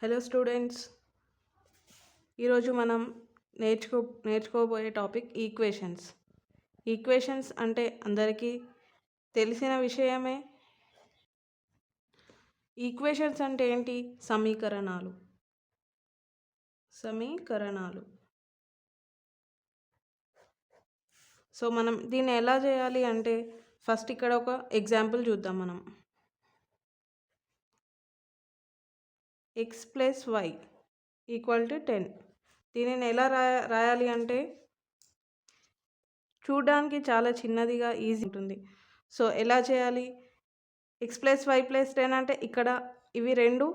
Hello students, ఈరోజు మనం నేర్చుకోబోయే topic equations. Equations అంటే అందరికీ తెలిసిన విషయమే. ఈక్వేషన్స్ అంటే ఏంటి? సమీకరణాలు. సో మనం దీన్ని ఎలా చేయాలి అంటే ఫస్ట్ ఇక్కడ ఒక ఎగ్జాంపుల్ చూద్దాం. మనం x + y = 10. దీనిని ఎలా రాయాలి అంటే చూడడానికి చాలా చిన్నదిగా ఈజీ ఉంటుంది. సో ఎలా చేయాలి? x + y + 10 అంటే ఇక్కడ ఇవి రెండు,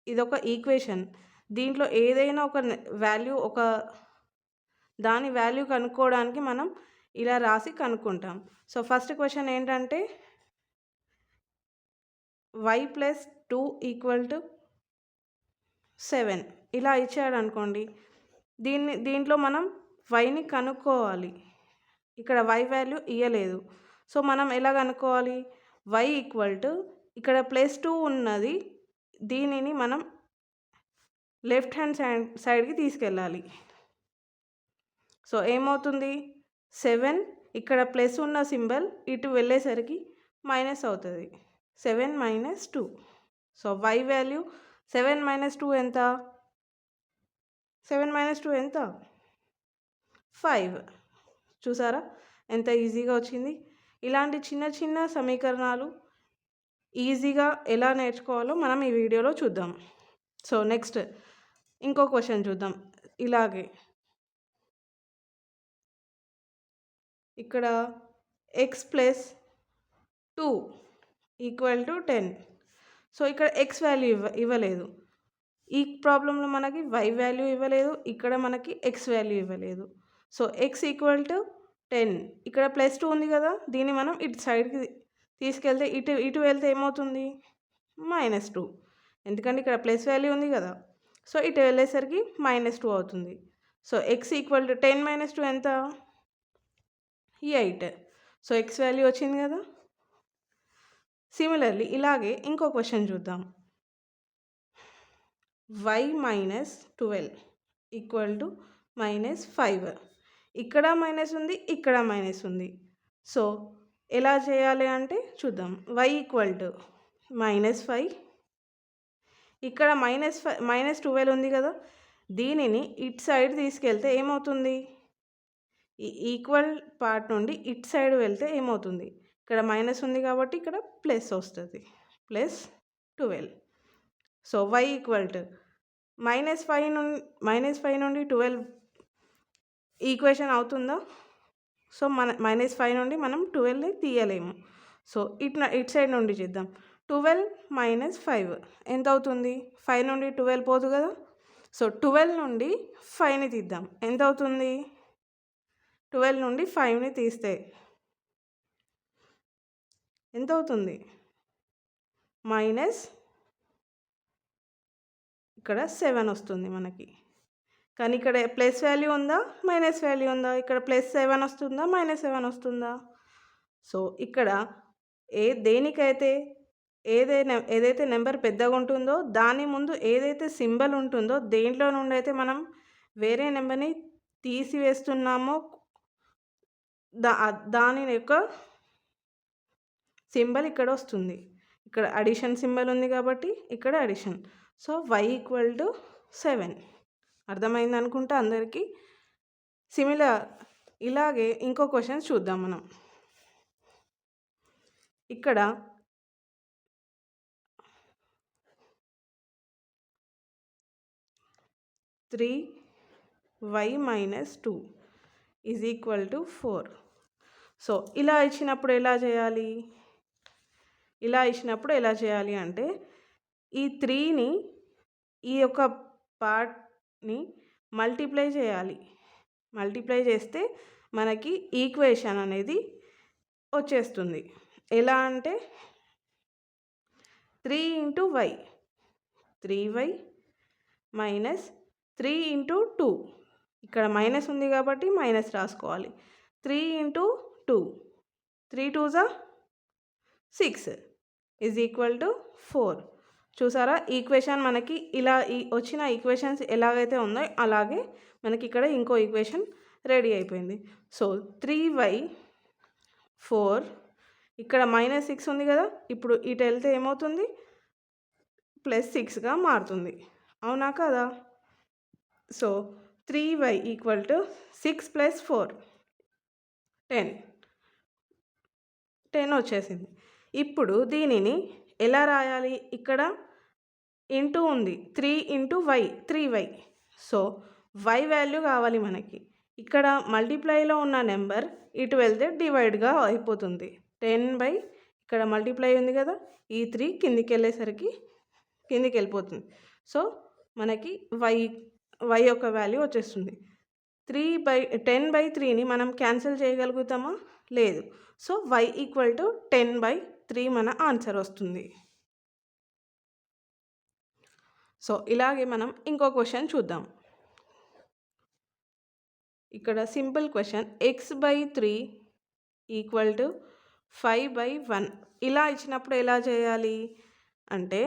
ఇదొక ఈక్వేషన్. దీంట్లో ఏదైనా ఒక వాల్యూ, ఒక దాని వాల్యూ కనుక్కోవడానికి మనం ఇలా రాసి కనుక్కుంటాం. సో ఫస్ట్ క్వశ్చన్ ఏంటంటే y + 2 = 7 ఇలా ఇచ్చాడు అనుకోండి. దీంట్లో మనం yని కనుక్కోవాలి. ఇక్కడ y వాల్యూ ఇవ్వలేదు. సో మనం ఎలా కనుక్కోవాలి? y = ఇక్కడ +2 ఉన్నది, దీనిని మనం లెఫ్ట్ హ్యాండ్ సైడ్కి తీసుకెళ్ళాలి. సో ఏమవుతుంది? 7 ఇక్కడ ప్లస్ ఉన్న సింబల్ ఇటు వెళ్ళేసరికి మైనస్ అవుతుంది. 7 - 2. సో y వాల్యూ 7 - 2 ఎంత? 7 - 2 ఎంత? 5. చూసారా ఎంత ఈజీగా వచ్చింది? ఇలాంటి చిన్న చిన్న సమీకరణాలు ఈజీగా ఎలా నేర్చుకోవాలో మనం ఈ వీడియోలో చూద్దాం. సో నెక్స్ట్ ఇంకో క్వశ్చన్ చూద్దాం. ఇలాగే ఇక్కడ x + 2 = 10. సో ఇక్కడ x వాల్యూ ఇవ్వలేదు. ఈ ప్రాబ్లంలో మనకి y వాల్యూ ఇవ్వలేదు, ఇక్కడ మనకి x వాల్యూ ఇవ్వలేదు. So x = 10. ఇక్కడ +2 ఉంది కదా, దీన్ని మనం ఇటు సైడ్కి తీసుకెళ్తే ఇటు వెళ్తే ఏమవుతుంది? -2. ఎందుకంటే ఇక్కడ ప్లస్ వాల్యూ ఉంది కదా, సో ఇటు వెళ్ళేసరికి -2 అవుతుంది. సో x = 10 - 2 ఎంత? 8. సో x వాల్యూ వచ్చింది కదా. సిమిలర్లీ ఇలాగే ఇంకో క్వశ్చన్ చూద్దాం. y - 12 = -5. ఇక్కడ మైనస్ ఉంది, ఇక్కడ మైనస్ ఉంది. సో ఎలా చేయాలి అంటే చూద్దాం. y = -5, ఇక్కడ -12 ఉంది కదా, దీనిని ఇటు సైడ్ తీసుకెళ్తే ఏమవుతుంది? ఈ ఈక్వల్ పార్ట్ నుండి ఇటు సైడ్ వెళ్తే ఏమవుతుంది? ఇక్కడ మైనస్ ఉంది కాబట్టి ఇక్కడ ప్లస్ వస్తుంది, +12. సో y = -5 నుండి 12 ఈక్వేషన్ అవుతుందా? సో -5 నుండి మనం 12 తీయలేము. సో ఇటు సైడ్ నుండి చేద్దాం. 12 - 5 ఎంత అవుతుంది? 5 నుండి 12 పోదు కదా. సో 12 నుండి 5ని తీద్దాం. ఎంత అవుతుంది? 12 నుండి 5ని తీస్తే ఎంత అవుతుంది? ఇక్కడ 7 వస్తుంది మనకి. కానీ ఇక్కడ ప్లస్ వాల్యూ ఉందా, మైనస్ వాల్యూ ఉందా? ఇక్కడ +7 వస్తుందా, -7 వస్తుందా? సో ఇక్కడ దేనికైతే ఏదైతే నెంబర్ పెద్దగా ఉంటుందో దాని ముందు ఏదైతే సింబల్ ఉంటుందో దేంట్లో నుండి అయితే మనం వేరే నెంబర్ని తీసివేస్తున్నామో దాని యొక్క సింబల్ ఇక్కడ వస్తుంది. ఇక్కడ అడిషన్ సింబల్ ఉంది కాబట్టి ఇక్కడ అడిషన్. So y = 7. అర్థమైంది అనుకుంటా అందరికీ. సిమిలర్ ఇలాగే ఇంకో క్వశ్చన్స్ చూద్దాం మనం. ఇక్కడ 3y - 2 = 4. సో ఇలా ఇచ్చినప్పుడు ఎలా చేయాలి అంటే ఈ 3ని ఈ యొక్క పార్ట్ని మల్టిప్లై చేయాలి. మల్టిప్లై చేస్తే మనకి ఈక్వేషన్ అనేది వచ్చేస్తుంది. ఎలా అంటే 3 × y, 3y - 3 × 2, ఇక్కడ మైనస్ ఉంది కాబట్టి మైనస్ రాసుకోవాలి. 3 × 2, 3 × 2 = 6 = 4. చూసారా ఈక్వేషన్ మనకి ఇలా వచ్చిన ఈక్వేషన్స్ ఎలాగైతే ఉందో అలాగే మనకి ఇక్కడ ఇంకో ఈక్వేషన్ రెడీ అయిపోయింది. సో 3y4 ఇక్కడ -6 ఉంది కదా, ఇప్పుడు ఇటు వెళ్తే ఏమవుతుంది +6గా మారుతుంది, అవునా కదా? సో 3y = 6 + 4 10 వచ్చేసింది. ఇప్పుడు దీనిని ఎలా రాయాలి? ఇక్కడ ఇంటూ ఉంది, 3 × y 3y. So y value కావాలి మనకి. ఇక్కడ మల్టిప్లైలో ఉన్న నెంబర్ ఇటు వెళ్తే డివైడ్గా అయిపోతుంది. 10 ఇక్కడ మల్టిప్లై ఉంది కదా, ఈ 3 కిందికి వెళ్ళేసరికి కిందికి వెళ్ళిపోతుంది. సో మనకి y యొక్క వాల్యూ వచ్చేస్తుంది. 10/3ని మనం క్యాన్సిల్ చేయగలుగుతామా? లేదు. సో y = 10/3 మన ఆన్సర్ వస్తుంది. సో ఇలాగే మనం ఇంకో క్వశ్చన్ చూద్దాం. ఇక్కడ సింపుల్ క్వశ్చన్, x/3 = 5/1 ఇలా ఇచ్చినప్పుడు ఎలా చేయాలి అంటే,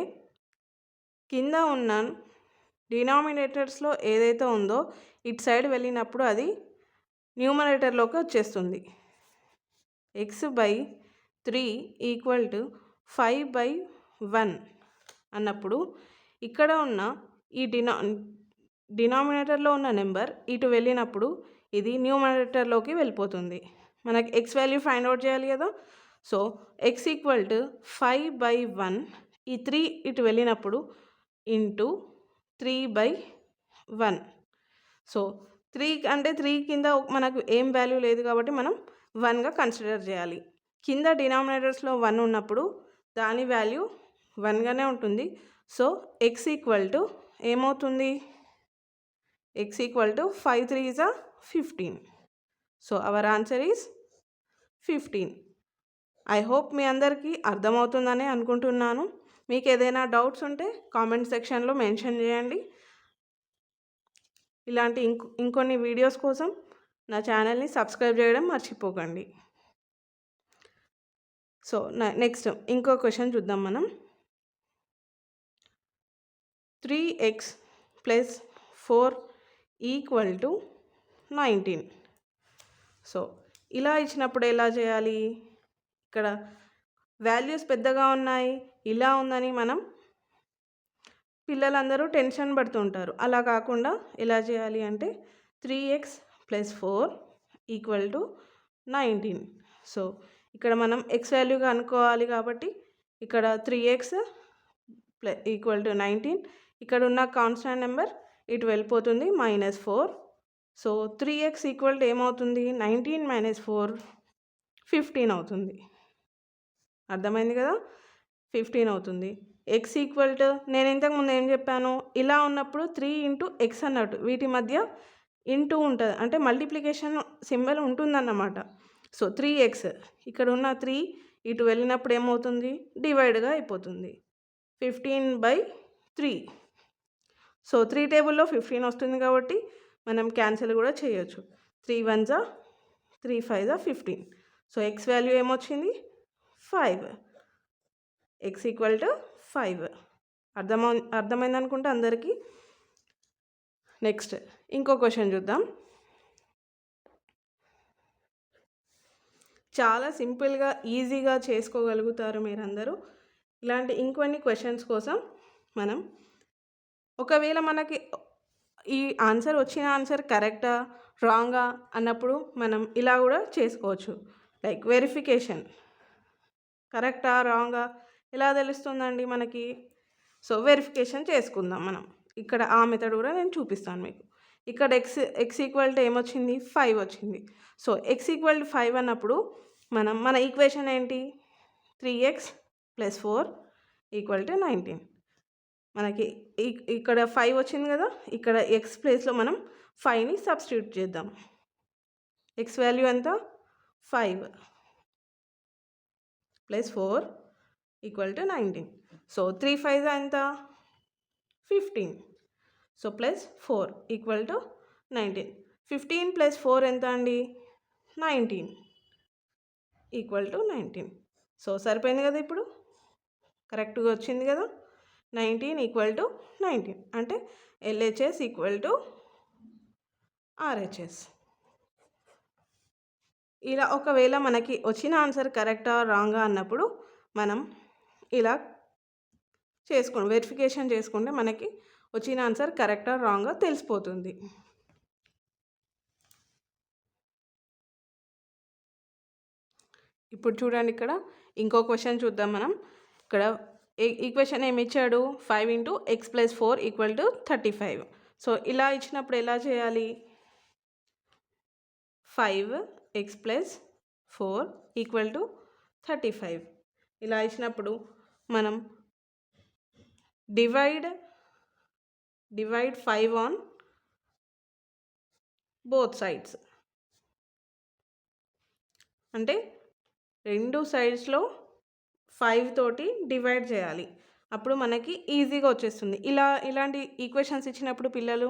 కింద ఉన్న డినామినేటర్స్లో ఏదైతే ఉందో ఇటు సైడ్ వెళ్ళినప్పుడు అది న్యూమరేటర్లోకి వచ్చేస్తుంది. x/3 = 5/1 అన్నప్పుడు ఇక్కడ ఉన్న ఈ డినామినేటర్లో ఉన్న నెంబర్ ఇటు వెళ్ళినప్పుడు ఇది న్యూమరేటర్లోకి వెళ్ళిపోతుంది. మనకి x వాల్యూ ఫైండ్ అవుట్ చేయాలి కదా. సో x = 5/1, ఈ 3 ఇటు వెళ్ళినప్పుడు ఇంటూ 3/1. సో 3 అంటే 3 కింద మనకు ఏం వాల్యూ లేదు కాబట్టి మనం 1గా కన్సిడర్ చేయాలి. కింద డినామినేటర్స్లో 1 ఉన్నప్పుడు దాని వాల్యూ 1గానే ఉంటుంది. సో x = ఏమవుతుంది? x = 5 3s are 15. So our answer is 15. I hope మీ అందరికీ అర్థమవుతుందని అనుకుంటున్నాను. మీకు ఏదైనా డౌట్స్ ఉంటే కామెంట్ సెక్షన్లో మెన్షన్ చేయండి. ఇలాంటి ఇంకొన్ని వీడియోస్ కోసం నా ఛానల్ని సబ్స్క్రైబ్ చేయడం మర్చిపోకండి. సో నెక్స్ట్ ఇంకో క్వశ్చన్ చూద్దాం మనం. 3x + 4 = 19. సో ఇలా ఇచ్చినప్పుడు ఎలా చేయాలి? ఇక్కడ వాల్యూస్ పెద్దగా ఉన్నాయి, ఇలా ఉందని మనం పిల్లలందరూ టెన్షన్ పడుతుంటారు. అలా కాకుండా ఎలా చేయాలి అంటే 3x + 4 = 19. సో ఇక్కడ మనం x వాల్యూగా అనుకోవాలి కాబట్టి ఇక్కడ 3x = 19. ఇక్కడ ఉన్న కాన్స్టాంట్ నెంబర్ ఇటు వెళ్ళిపోతుంది, -4. సో 3x = ఏమవుతుంది? 19 - 4 15 అవుతుంది. అర్థమైంది కదా, 15 అవుతుంది. x = నేను ఇంతకుముందు ఏం చెప్పాను, ఇలా ఉన్నప్పుడు 3 × x అన్నట్టు వీటి మధ్య ఇంటూ ఉంటుంది, అంటే మల్టిప్లికేషన్ సింబల్ ఉంటుందన్నమాట. సో 3x ఇక్కడ ఉన్న 3 ఇటు వెళ్ళినప్పుడు ఏమవుతుంది? డివైడ్గా అయిపోతుంది, 15/3. సో 3 టేబుల్లో 15 వస్తుంది కాబట్టి మనం క్యాన్సిల్ కూడా చేయొచ్చు. 3 1s are 3 5s are 15. So x value ఏమొచ్చింది? 5. x = 5. అర్థమైంది అనుకుంటే అందరికీ. నెక్స్ట్ ఇంకో క్వశ్చన్ చూద్దాం. చాలా సింపుల్గా ఈజీగా చేసుకోగలుగుతారు మీరందరూ. ఇలాంటి ఇంకొన్ని క్వశ్చన్స్ కోసం మనం ఒకవేళ మనకి ఈ ఆన్సర్ వచ్చిన ఆన్సర్ కరెక్టా రాంగా అన్నప్పుడు మనం ఇలా కూడా చేసుకోవచ్చు. లైక్ వెరిఫికేషన్, కరెక్టా రాంగా ఎలా తెలుస్తుందండి మనకి? సో వెరిఫికేషన్ చేసుకుందాం మనం. ఇక్కడ ఆ మెథడ్ కూడా నేను చూపిస్తాను మీకు. ఇక్కడ x = ఏమొచ్చింది? 5 వచ్చింది. సో x = 5 అన్నప్పుడు మన ఈక్వేషన్ ఏంటి? 3x + 4 = 19. మనకి ఇక్కడ 5 వచ్చింది కదా, ఇక్కడ x ప్లేస్లో మనం 5ని సబ్స్టిట్యూట్ చేద్దాం. x వాల్యూ ఎంత? 5 + 4 = 19. సో 3 5 ఎంత? 15. సో +4 = 19. 15 + 4 ఎంత అండి? 19 = 19. సో సరిపోయింది కదా, ఇప్పుడు కరెక్ట్గా వచ్చింది కదా. 19 ఈక్వల్ టు 19 అంటే LHS ఈక్వల్ టు RHS. ఇలా ఒకవేళ మనకి వచ్చిన ఆన్సర్ కరెక్టా రాంగా అన్నప్పుడు మనం ఇలా వెరిఫికేషన్ చేసుకుంటే మనకి వచ్చిన ఆన్సర్ కరెక్టా రాంగా తెలిసిపోతుంది. ఇప్పుడు చూడండి, ఇక్కడ ఇంకో క్వశ్చన్ చూద్దాం మనం. ఇక్కడ ఈక్వేషన్ ఏమి ఇచ్చాడు, 5 × x + 4 = 35. సో ఇలా ఇచ్చినప్పుడు ఎలా చేయాలి, 5x + 4 = 35 ఇలా ఇచ్చినప్పుడు మనం డివైడ్ 5 ఆన్ బోత్ సైడ్స్, అంటే రెండు సైడ్స్లో 5 తోటి డివైడ్ చేయాలి. అప్పుడు మనకి ఈజీగా వచ్చేస్తుంది. ఇలాంటి ఈక్వేషన్స్ ఇచ్చినప్పుడు పిల్లలు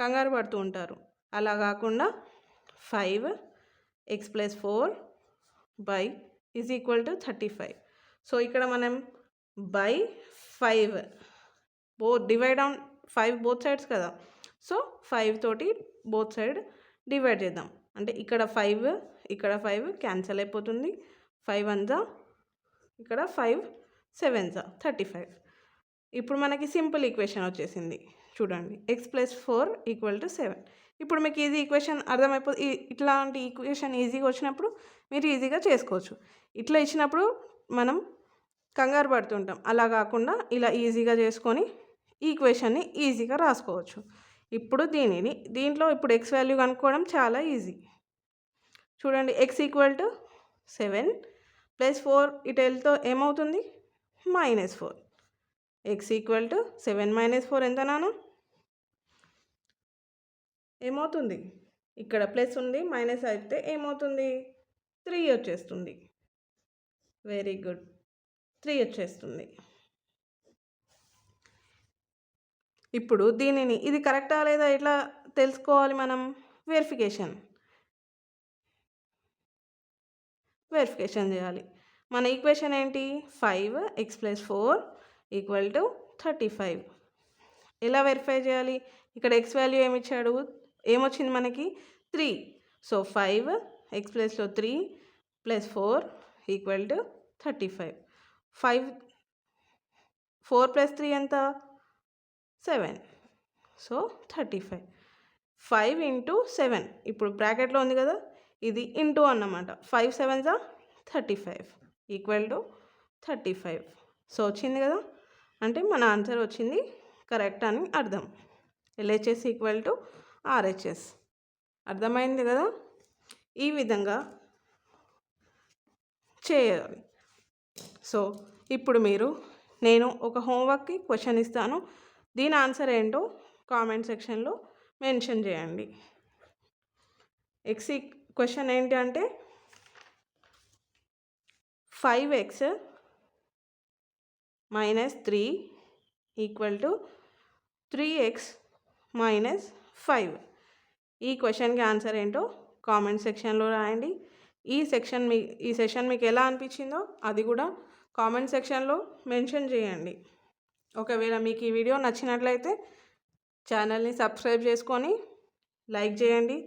కంగారు పడుతూ ఉంటారు. అలా కాకుండా 5x + 4 = 35. సో ఇక్కడ మనం by 5 divide on 5 both sides కదా. సో 5 తోటి బోత్ సైడ్ డివైడ్ చేద్దాం. అంటే ఇక్కడ 5 క్యాన్సిల్ అయిపోతుంది. 5 1 ఇక్కడ 5 7 35. ఇప్పుడు మనకి సింపుల్ ఈక్వేషన్ వచ్చేసింది. చూడండి, x + 4 = 7. ఇప్పుడు మీకు ఈజీ ఈక్వేషన్ అర్థమైపోతుంది. ఇట్లాంటి ఈక్వేషన్ ఈజీగా వచ్చినప్పుడు మీరు ఈజీగా చేసుకోవచ్చు. ఇట్లా ఇచ్చినప్పుడు మనం కంగారు పడుతుంటాం. అలా కాకుండా ఇలా ఈజీగా చేసుకొని ఈక్వేషన్ని ఈజీగా రాసుకోవచ్చు. ఇప్పుడు దీంట్లో ఇప్పుడు x వాల్యూ కనుక్కోవడం చాలా ఈజీ. చూడండి, x = 7 + 4 ఇటు వెళ్తే ఏమవుతుంది, -4. x = 7 - 4 ఎంత నాన్న, ఏమవుతుంది, ఇక్కడ ప్లస్ ఉంది మైనస్ అయితే ఏమవుతుంది, 3 వచ్చేస్తుంది. వెరీ గుడ్, 3 వచ్చేస్తుంది. ఇప్పుడు ఇది కరెక్టా లేదా ఎట్లా తెలుసుకోవాలి మనం, వెరిఫికేషన్ చేయాలి. మన ఈక్వేషన్ ఏంటి, 5x + 4 = 35. ఎలా వెరిఫై చేయాలి, ఇక్కడ x వాల్యూ ఏమి ఇచ్చాడు, ఏమొచ్చింది మనకి 3. So 5x + 3 + 4 = 35. 4 + 3 ఎంత, 7. సో 35. 5 × 7 ఇప్పుడు బ్రాకెట్లో ఉంది కదా, ఇది ఇంటూ అన్నమాట. 5 7 35 = 35. సో వచ్చింది కదా, అంటే మన ఆన్సర్ వచ్చింది కరెక్ట్ అని అర్థం. LHS = RHS. అర్థమైంది కదా, ఈ విధంగా చేయాలి. సో ఇప్పుడు నేను ఒక హోంవర్క్కి క్వశ్చన్ ఇస్తాను. దీని ఆన్సర్ ఏంటో కామెంట్ సెక్షన్లో మెన్షన్ చేయండి. క్వశ్చన్ ఏంటి అంటే 5x - 3 = 3x - 5. ఈ క్వశ్చన్కి ఆన్సర్ ఏంటో కామెంట్ సెక్షన్లో రాయండి. ఈ సెషన్ మీకు ఎలా అనిపించిందో అది కూడా కామెంట్ సెక్షన్లో మెన్షన్ చేయండి. ఒకవేళ మీకు ఈ వీడియో నచ్చినట్లయితే ఛానల్ని సబ్స్క్రైబ్ చేసుకొని లైక్ చేయండి.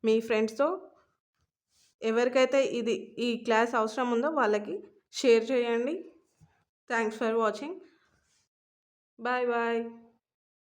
మీ ఫ్రెండ్స్తో ఎవరికైతే ఈ క్లాస్ అవసరం ఉందో వాళ్ళకి షేర్ చేయండి. Thanks for watching. Bye bye.